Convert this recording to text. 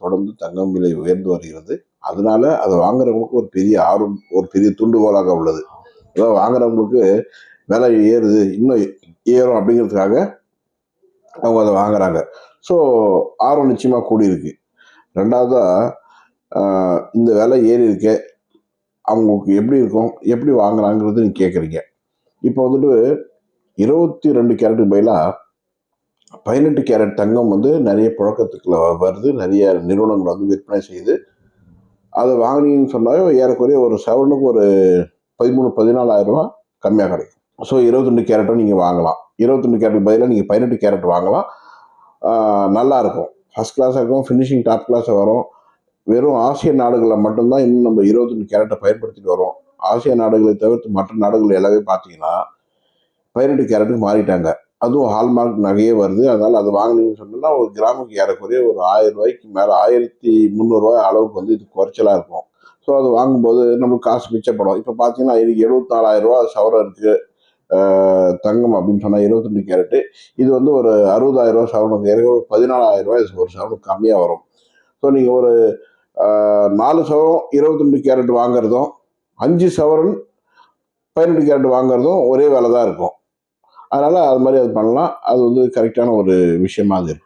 தொடர்ந்து தங்கம் விலை உயர்ந்து வருகிறது. அதனால அதை வாங்குறவங்களுக்கு ஒரு பெரிய ஆர்வம், ஒரு பெரிய தூண்டுகோலாக உள்ளது. அதாவது வாங்குறவங்களுக்கு விலை ஏறுது, இன்னும் ஏறும் அப்படிங்கிறதுக்காக அவங்க அதை வாங்குறாங்க. ஸோ ஆர்வம் நிச்சயமா கூடியிருக்கு. ரெண்டாவதா இந்த விலை ஏறி இருக்கே, அவங்களுக்கு எப்படி இருக்கும், எப்படி வாங்குறாங்கிறது நீங்க கேட்குறீங்க. இப்போ வந்துட்டு 22 கேரட்டுக்கு பதிலாக 18 கேரட் தங்கம் வந்து நிறைய புழக்கத்துக்குள்ள வருது. நிறைய நிறுவனங்கள் வந்து விற்பனை செய்யுது. அதை வாங்கினீங்கன்னு சொன்னாவே ஏறக்குறைய ஒரு சவரனுக்கு ஒரு 13-14 ரூபா கம்மியாக கிடைக்கும். ஸோ 22 கேரட்டும் நீங்கள் வாங்கலாம். 22 கேரட்டுக்கு பதிலாக நீங்கள் 18 கேரட் வாங்கலாம். நல்லா இருக்கும், ஃபர்ஸ்ட் கிளாஸாக இருக்கும், ஃபினிஷிங் டாப் கிளாஸாக வரும். வெறும் ஆசிய நாடுகளில் மட்டும்தான் இன்னும் நம்ம 22 கேரட்டை பயன்படுத்திட்டு வரோம். ஆசிய நாடுகளை தவிர்த்து மற்ற நாடுகள் எல்லாமே பார்த்தீங்கன்னா 18 கேரட்டுக்கு மாறிட்டாங்க. அதுவும் ஹால்மார்க் நகையே வருது. அதனால அது வாங்கினீங்கன்னு சொன்னா ஒரு கிராமுக்கு ஏறக்குறைய ஒரு 1000 ரூபாய்க்கு மேலே 1300 அளவுக்கு வந்து இது குறைச்சலாக இருக்கும். ஸோ அது வாங்கும்போது நம்மளுக்கு காசு மிச்சப்படும். இப்போ பார்த்தீங்கன்னா இதுக்கு 74,000 ரூபா சவரம் இருக்கு தங்கம் அப்படின்னு சொன்னால் 22 கேரட்டு. இது வந்து ஒரு 60,000 ரூபா சவரனுக்கு, ஏற்கனவே 14,000 ரூபாய் ஒரு சவரனுக்கு கம்மியாக வரும். ஸோ நீங்கள் ஒரு 4 சவரம் 22 கேரட் வாங்குறதும் 5 சவரன் 18 கேரட் வாங்குறதும் ஒரே விலை தான் இருக்கும். அதனால அது மாதிரி அது பண்ணலாம். அது வந்து கரெக்டான ஒரு விஷயமா அது இருக்கும்.